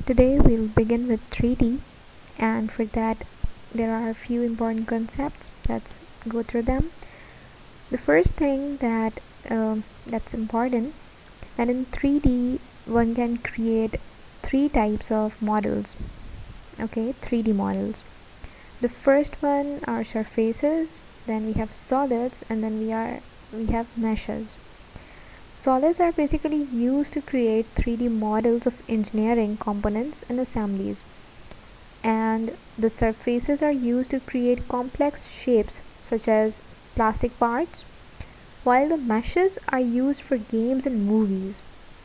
Today we'll begin with 3D, and for that there are a few important concepts. Let's go through them. The first thing that's important, that in 3D one can create three types of models. Okay, 3D models. The first one are surfaces, then we have solids, and then we have meshes. Solids are basically used to create 3D models of engineering components and assemblies, and the surfaces are used to create complex shapes such as plastic parts, while the meshes are used for games and movies.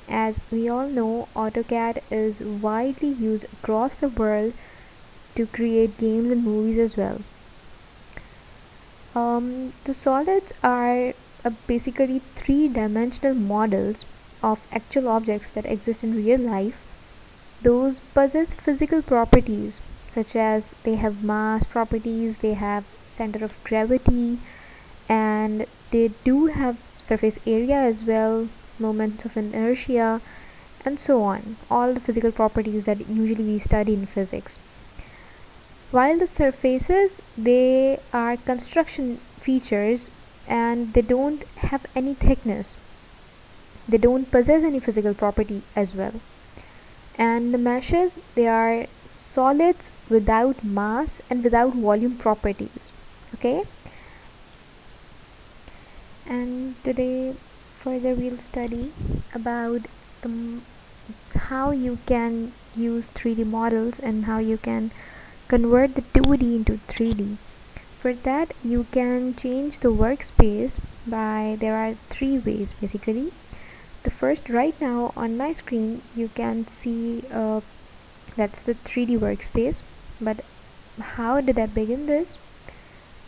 As we all know, AutoCAD is widely used across the world to create games and movies as well. The solids are basically three-dimensional models of actual objects that exist in real life. Those possess physical properties such as they have mass properties, they have center of gravity, and they do have surface area as well, moments of inertia, and so on. All the physical properties that usually we study in physics. While the surfaces, they are construction features and they don't have any thickness. They don't possess any physical property as well. And the meshes, they are solids without mass and without volume properties. Okay? And today further we'll study about the how you can use 3D models and how you can convert the 2D into 3D. For that you can change the workspace by, there are three ways basically. The first, right now on my screen you can see that's the 3D workspace. But how did I begin this?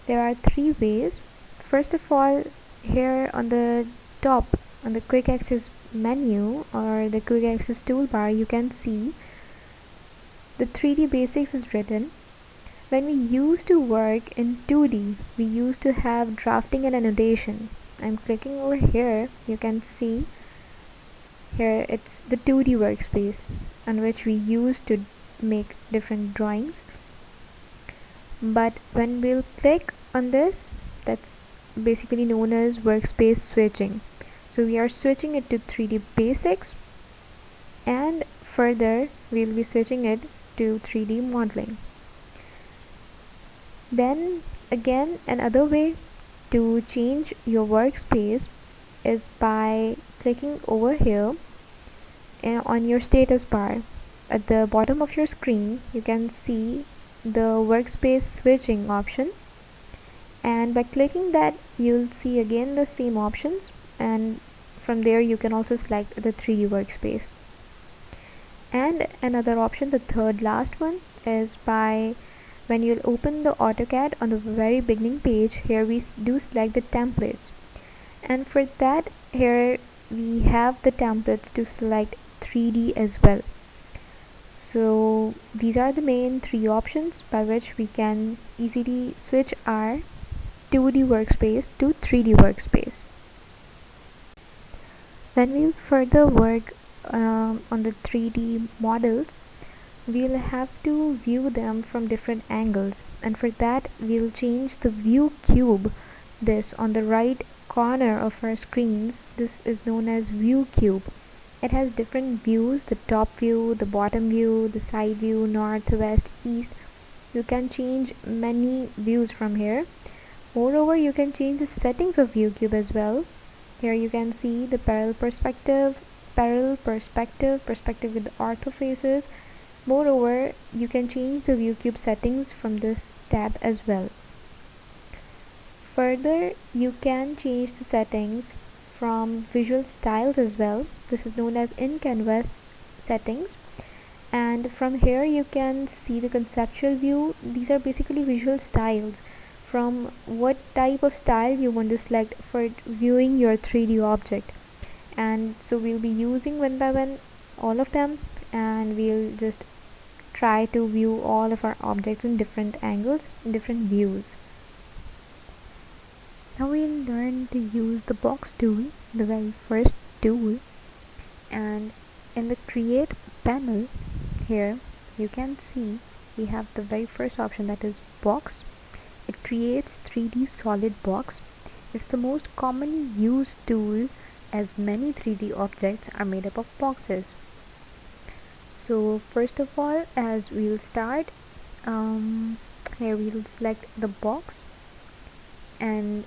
There are three ways. First of all, here on the top, on the quick access menu or the quick access toolbar, you can see the 3D basics is written. When we used to work in 2D, we used to have drafting and annotation. I'm clicking over here, you can see here it's the 2D workspace on which we used to make different drawings. But when we'll click on this, that's basically known as workspace switching. So we are switching it to 3D basics, and further we'll be switching it to 3D modeling. Then again, another way to change your workspace is by clicking over here on your status bar. At the bottom of your screen you can see the workspace switching option, and by clicking that you'll see again the same options, and from there you can also select the 3D workspace. And another option, the third last one, is by when you'll open the AutoCAD on the very beginning page, here we do select the templates, and for that here we have the templates to select 3D as well. So these are the main three options by which we can easily switch our 2D workspace to 3D workspace. When we further work on the 3D models, we'll have to view them from different angles, and for that we'll change the view cube. This on the right corner of our screens, this is known as view cube. It has different views: the top view, the bottom view, the side view, north, west, east. You can change many views from here. Moreover, you can change the settings of view cube as well. Here you can see the parallel perspective, perspective with the ortho faces. Moreover, you can change the view cube settings from this tab as well. Further, you can change the settings from visual styles as well. This is known as in canvas settings, and from here you can see the conceptual view. These are basically visual styles, from what type of style you want to select for viewing your 3D object. And so we'll be using one by one all of them, and we'll just try to view all of our objects in different angles, in different views. Now we'll learn to use the box tool, the very first tool, and in the create panel here you can see we have the very first option, that is box. It creates 3D solid box. It's the most commonly used tool as many 3D objects are made up of boxes. So first of all, as we'll start, here we'll select the box, and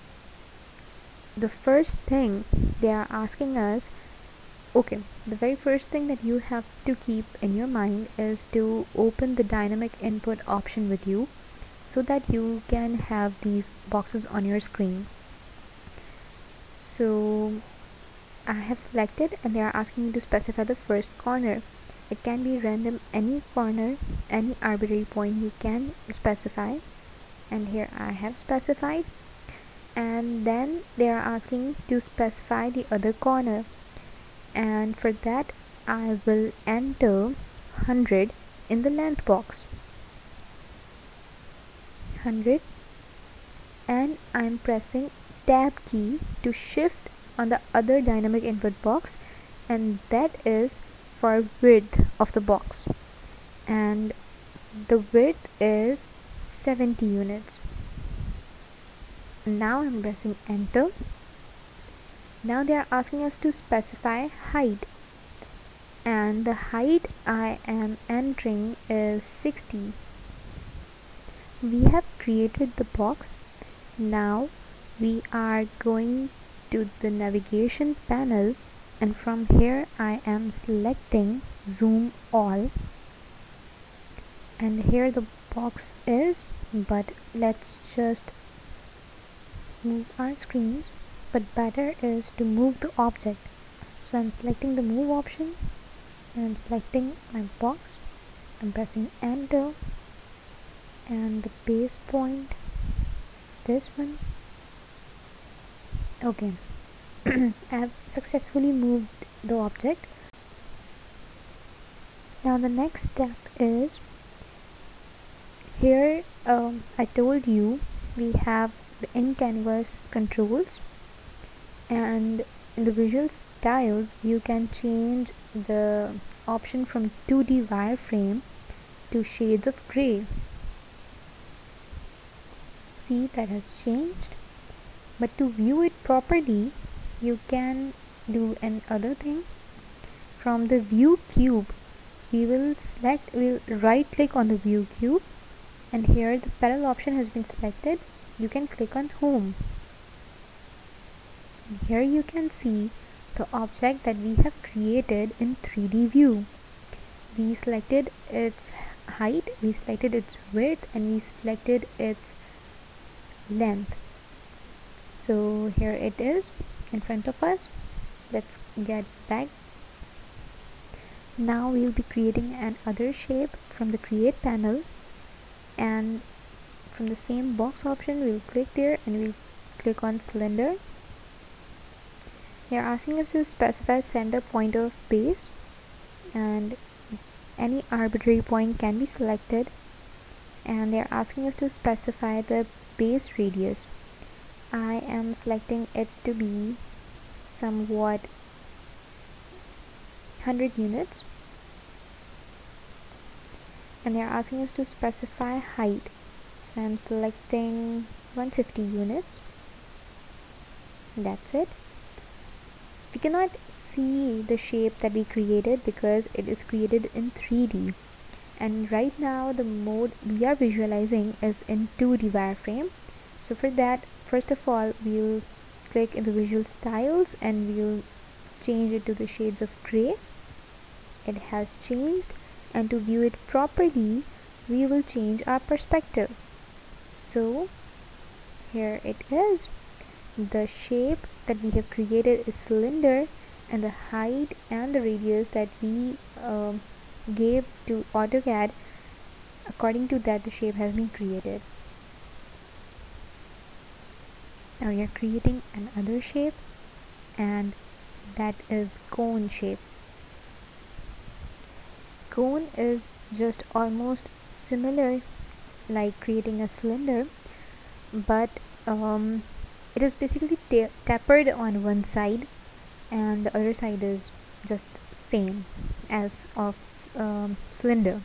the first thing they are asking us, okay, the very first thing that you have to keep in your mind is to open the dynamic input option with you so that you can have these boxes on your screen. So I have selected, and they are asking me to specify the first corner. It can be random, any corner, any arbitrary point you can specify, and here I have specified. And then they are asking to specify the other corner, and for that I will enter 100 in the length box, 100, and I'm pressing tab key to shift on the other dynamic input box, and that is for width of the box, and the width is 70 units. Now I'm pressing enter. Now they are asking us to specify height, and the height I am entering is 60. We have created the box. Now we are going to the navigation panel, and from here I am selecting zoom all, and here the box is, but let's just move our screens, but better is to move the object. So I'm selecting the move option, and I'm selecting my box, I'm pressing enter, and the base point is this one. Okay, I have successfully moved the object. Now the next step is, here I told you we have the in-canvas controls, and in the visual styles you can change the option from 2D wireframe to shades of gray. See, that has changed. But to view it properly, you can do another thing. From the view cube, we'll right click on the view cube, and here the panel option has been selected. You can click on home. Here you can see the object that we have created in 3D view. We selected its height, we selected its width, and we selected its length. So here it is in front of us. Let's get back. Now we'll be creating another shape from the create panel, and from the same box option we'll click there and we'll click on cylinder. They're asking us to specify center point of base, and any arbitrary point can be selected, and they're asking us to specify the base radius. I am selecting it to be somewhat 100 units, and they're asking us to specify height, so I'm selecting 150 units. That's it. We cannot see the shape that we created because it is created in 3D, and right now the mode we are visualizing is in 2D wireframe. So for that, first of all, we'll click in the visual styles and we'll change it to the shades of gray. It has changed, and to view it properly we will change our perspective. So here it is. The shape that we have created is cylinder, and the height and the radius that we gave to AutoCAD, according to that the shape has been created. Now we are creating another shape, and that is cone shape. Cone is just almost similar like creating a cylinder, but it is basically tapered on one side, and the other side is just same as of cylinder.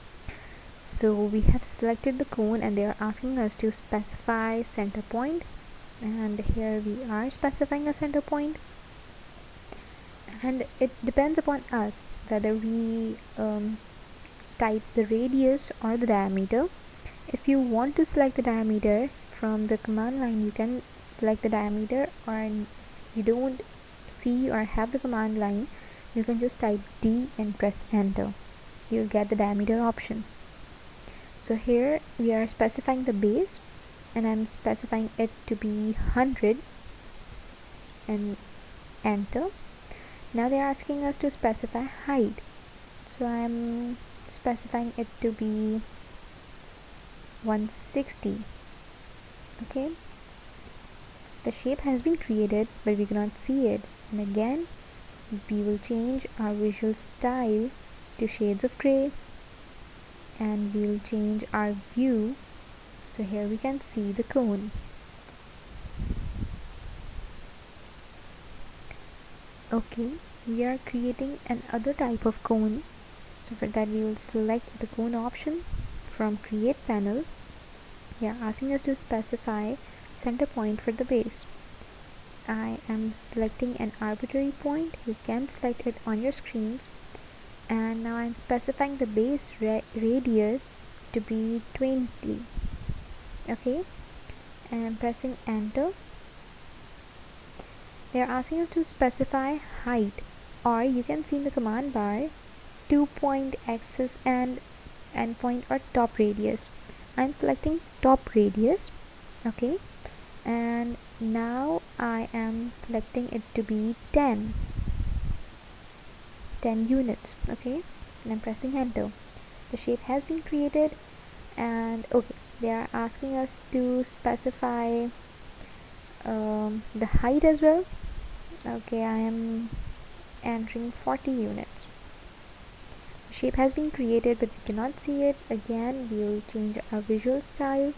So we have selected the cone and they are asking us to specify center point, and here we are specifying a center point, and it depends upon us whether we type the radius or the diameter. If you want to select the diameter from the command line, you can select the diameter, or you don't see or have the command line, you can just type D and press enter. You'll get the diameter option. So here we are specifying the base, and I'm specifying it to be 100 and enter. Now they're asking us to specify height, so I'm specifying it to be 160. Okay, the shape has been created but we cannot see it, and again we will change our visual style to shades of gray, and we'll change our view, so here we can see the cone. Okay, we are creating another type of cone, so for that we will select the cone option from create panel. They are asking us to specify center point for the base. I am selecting an arbitrary point, you can select it on your screens, and now I'm specifying the base radius to be 20. Okay, and I'm pressing enter. They're asking us to specify height, or you can see in the command bar 2-point axis and endpoint or top radius. I'm selecting top radius. Okay, and now I am selecting it to be 10 units. Okay, and I'm pressing enter. The shape has been created, and okay, they are asking us to specify the height as well. Okay, I am entering 40 units. The shape has been created but we cannot see it. Again, we will change our visual style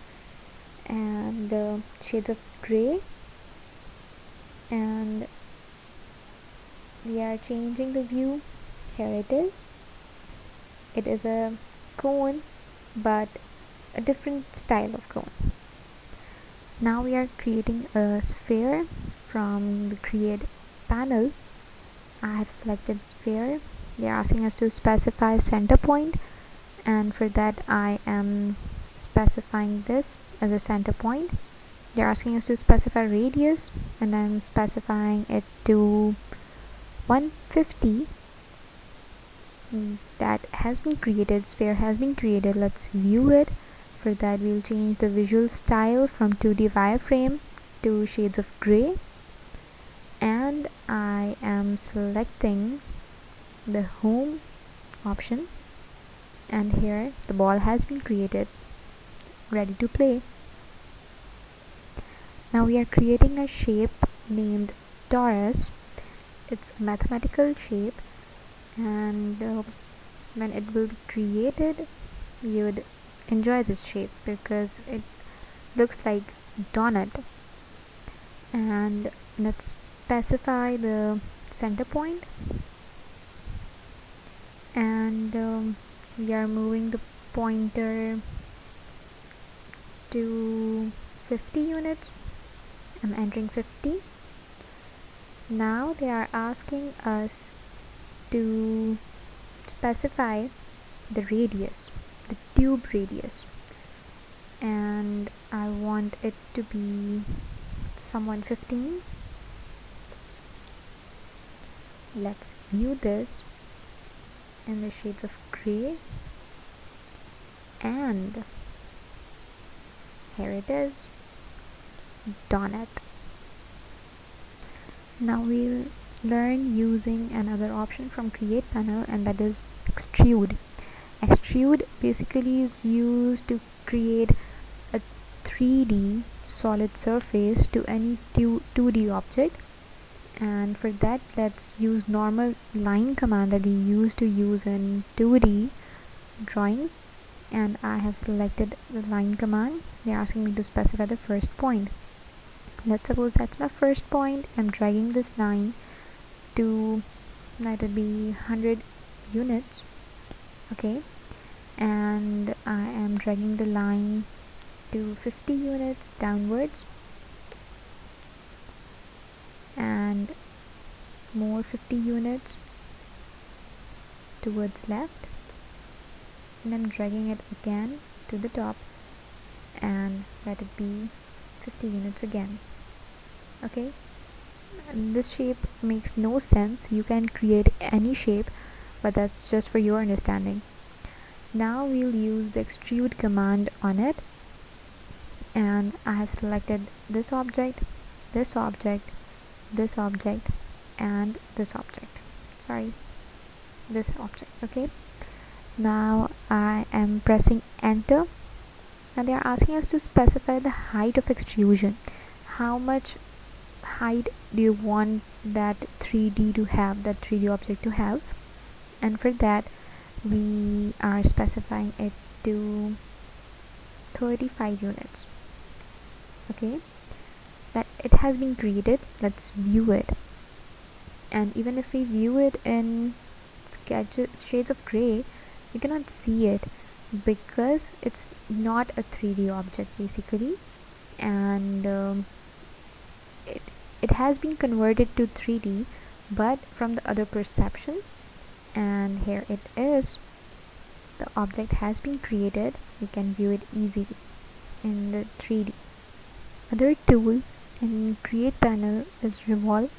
and the shades of gray, and we are changing the view. Here it is. It is a cone but a different style of cone. Now we are creating a sphere from the create panel. I have selected sphere. They are asking us to specify center point, and for that I am specifying this as a center point. They are asking us to specify radius, and I'm specifying it to 150. That has been created, sphere has been created. Let's view it. For that we'll change the visual style from 2D wireframe to shades of gray, and I am selecting the home option, and here the ball has been created, ready to play. Now we are creating a shape named torus. It's a mathematical shape, and when it will be created you would enjoy this shape because it looks like donut. And let's specify the center point, and we are moving the pointer to 50 units. I'm entering 50. Now they are asking us to specify the radius, the tube radius, and I want it to be someone 15. Let's view this in the shades of gray, and here it is, donut. Now we'll learn using another option from create panel, and that is extrude. Extrude basically is used to create a 3D solid surface to any 2D object, and for that let's use normal line command that we used to use in 2D drawings, and I have selected the line command. They're asking me to specify the first point. Let's suppose that's my first point. I'm dragging this line to let it be 100 units, Okay, and I am dragging the line to 50 units downwards and more 50 units towards left, and I'm dragging it again to the top and let it be 50 units again. Okay, and this shape makes no sense. You can create any shape, but that's just for your understanding. Now we'll use the extrude command on it, and I have selected this object, this object, this object, and this object. Sorry, this object. Okay, now I am pressing enter. Now they are asking us to specify the height of extrusion. How much height do you want that 3D to have, that 3D object to have? And for that we are specifying it to 35 units. Okay, that it has been created. Let's view it, and even if we view it in shades of gray, we cannot see it because it's not a 3D object basically, and it, it has been converted to 3D but from the other perception. And here it is, the object has been created. We can view it easily in the 3D. Other tool in create panel is revolve,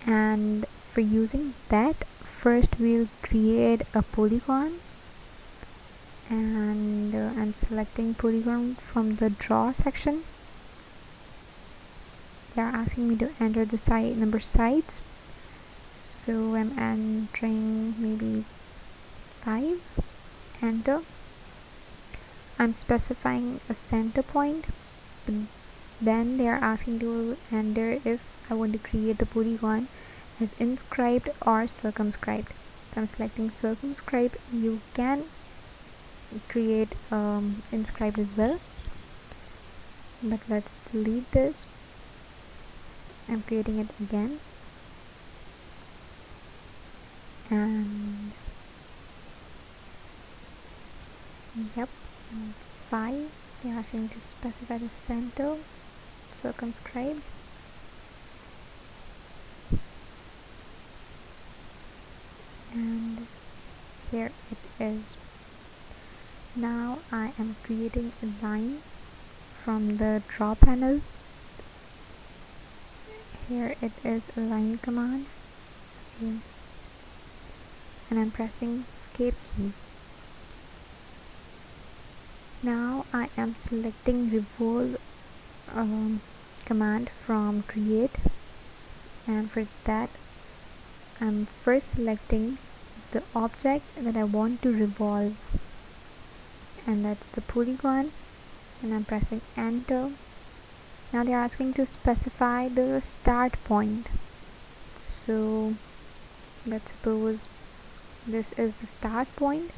and for using that, first we'll create a polygon, and I'm selecting polygon from the draw section. They're asking me to enter the number of sides, so I'm entering maybe 5. Enter. I'm specifying a center point, but then they are asking to enter if I want to create the polygon as inscribed or circumscribed. So I'm selecting circumscribed. You can create inscribed as well, but let's delete this. I'm creating it again, and yep, 5. They're asking to specify the center, circumscribed, and here it is. Now I am creating a line from the draw panel. Here it is, a line command. Okay. And I'm pressing escape key. Now I am selecting revolve command from create, and for that I'm first selecting the object that I want to revolve, and that's the polygon, and I'm pressing enter. Now they're asking to specify the start point, so let's suppose this is the start point.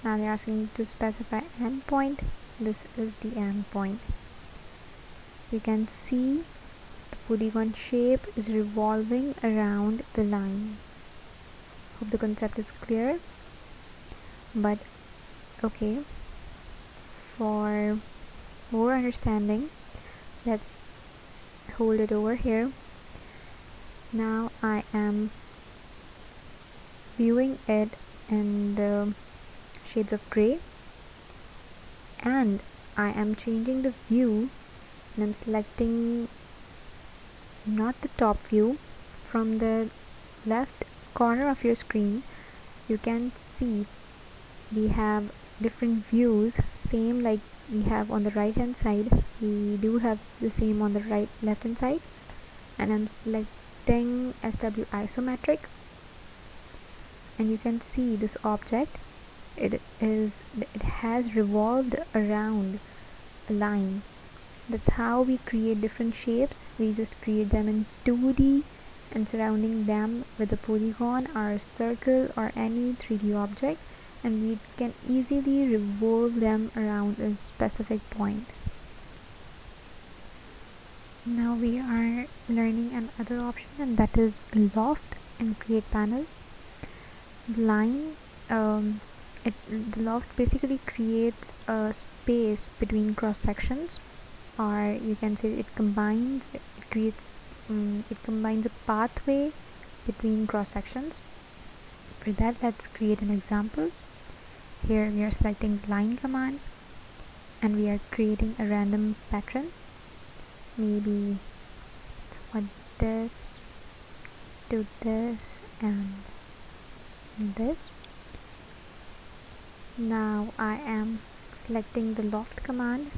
Now they're asking to specify end point. This is the end point. You can see the polygon shape is revolving around the line. Hope the concept is clear. But okay, for more understanding, let's hold it over here. Now I am viewing it in the shades of gray, and I am changing the view, and I'm selecting not the top view. From the left corner of your screen you can see we have different views, same like we have on the right hand side. We do have the same on the left hand side, and I'm selecting SW isometric, and you can see this object, it has revolved around a line. That's how we create different shapes. We just create them in 2D and surrounding them with a polygon or a circle or any 3D object, and we can easily revolve them around a specific point. Now we are learning another option, and that is loft in create panel. Line um, the loft basically creates a space between cross sections, or you can say it combines a pathway between cross sections. For that, let's create an example. Here we are selecting line command and we are creating a random pattern. Maybe it's what this to this and this. Now I am selecting the loft command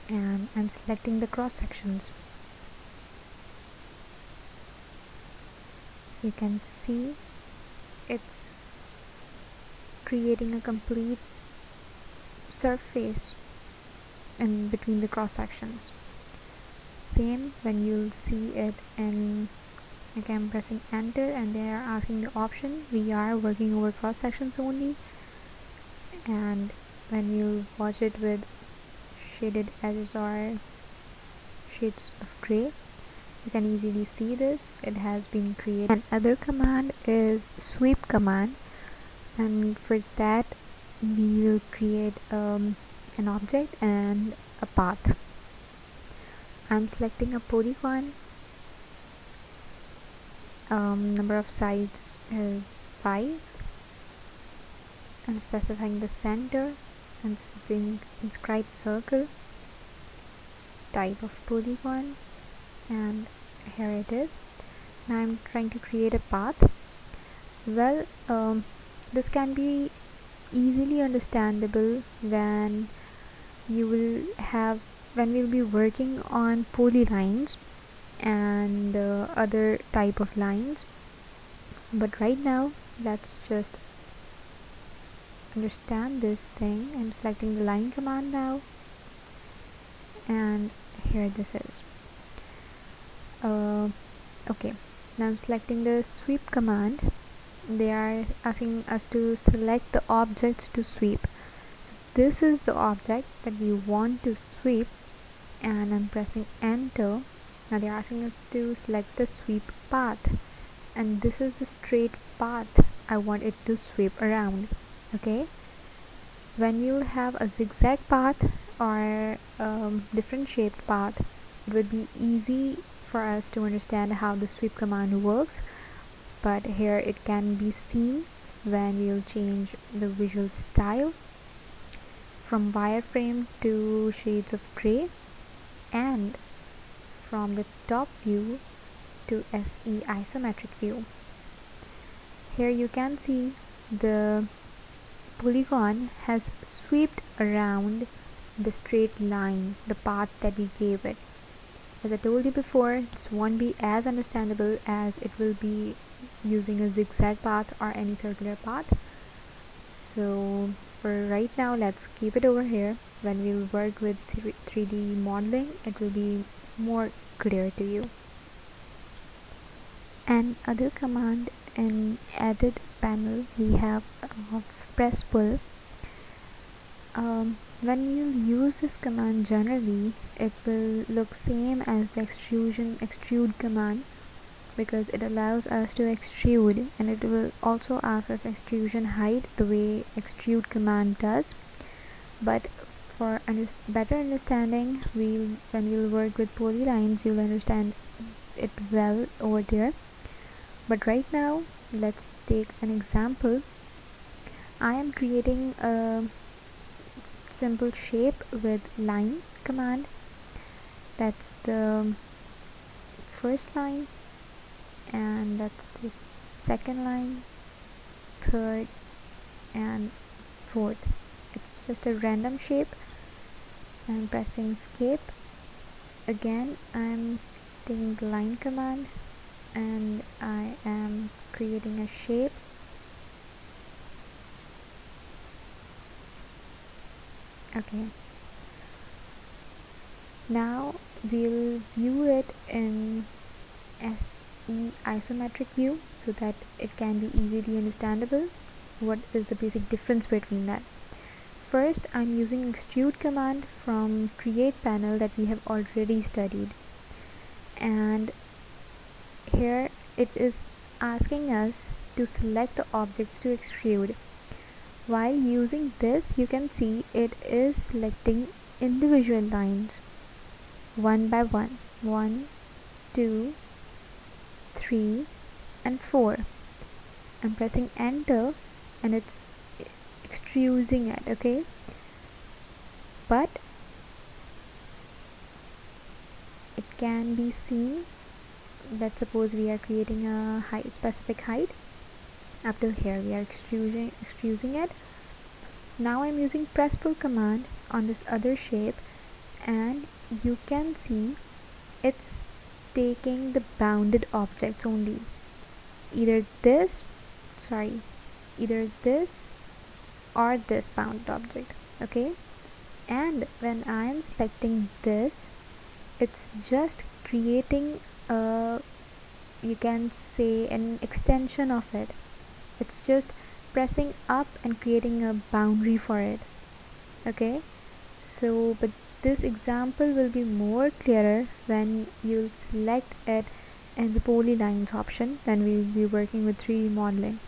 and I'm selecting the cross sections. You can see it's creating a complete surface in between the cross sections. Same when you'll see it in, okay, I'm pressing enter and they are asking the option. We are working over cross sections only, and when you watch it with shaded edges or shades of gray, you can easily see this. It has been created. Another command is sweep command, and for that we will create an object and a path. I'm selecting a polygon. Number of sides is 5. I'm specifying the center, and this is the inscribed circle. Type of polygon, and here it is. Now I'm trying to create a path. Well, this can be easily understandable when we'll be working on polylines and other type of lines. But right now, let's just understand this thing. I'm selecting the line command now, and here this is. Okay, now I'm selecting the sweep command. They are asking us to select the objects to sweep. So this is the object that we want to sweep, and I'm pressing enter. Now they're asking us to select the sweep path, and this is the straight path I want it to sweep around. Okay, when you'll have a zigzag path or different shaped path, it would be easy for us to understand how the sweep command works, but here it can be seen when we'll change the visual style from wireframe to shades of gray and from the top view to SE isometric view. Here you can see the polygon has swept around the straight line, the path that we gave it. As I told you before, this won't be as understandable as it will be using a zigzag path or any circular path. So for right now, let's keep it over here. When we'll work with 3D modeling, it will be more clear to you. And other command in edit panel, we have press pull. When you use this command, generally it will look same as the extrude command, because it allows us to extrude, and it will also ask us extrusion height the way extrude command does. But for better understanding, when we'll work with polylines, you'll understand it well over there. But right now, let's take an example. I am creating a simple shape with line command. That's the first line, and that's the second line, third and fourth. It's just a random shape. I'm pressing escape. Again, I'm taking the line command and I am creating a shape. Okay, now we'll view it in SE isometric view so that it can be easily understandable. What is the basic difference between that? First, I'm using extrude command from create panel that we have already studied, and here it is asking us to select the objects to extrude. While using this, you can see it is selecting individual lines one by one. 1, 2, 3, and 4. I'm pressing enter and it's extruding it, okay? But it can be seen, let's suppose we are creating a specific height. Up till here we are extruding it. Now I'm using press pull command on this other shape, and you can see it's taking the bounded objects only, either this or this bounded object, okay? And when I am selecting this, it's just creating a, you can say, an extension of it. It's just pressing up and creating a boundary for it, okay? So but this example will be more clearer when you'll select it in the polylines option when we'll be working with 3D modeling.